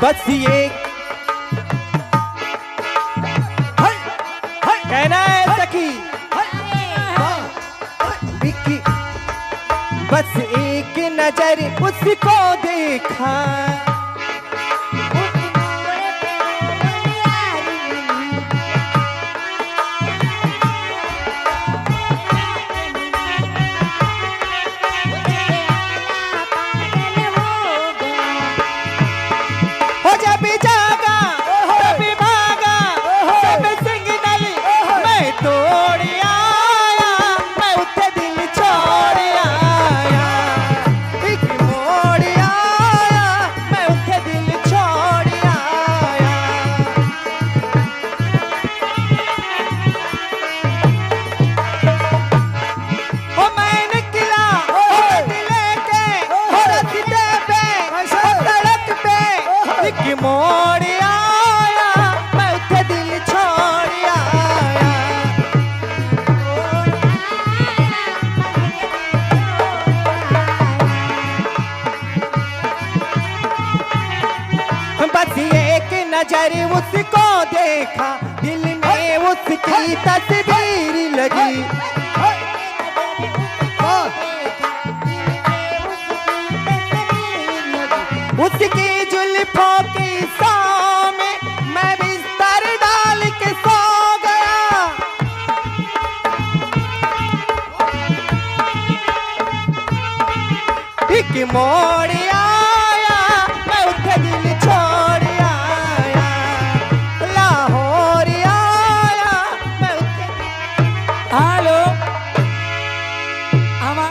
बस ये कहना है सखी विक्की, बस एक नजर उसको देखा, मोड़ आया मैं उठे दिल छोड़ आया। बस एक नजर उसको देखा, दिल में उसकी तस्वीर लगी, उसकी जुल्फों की छांव में मैं बिस्तर डाल के सो गया। एक मोड़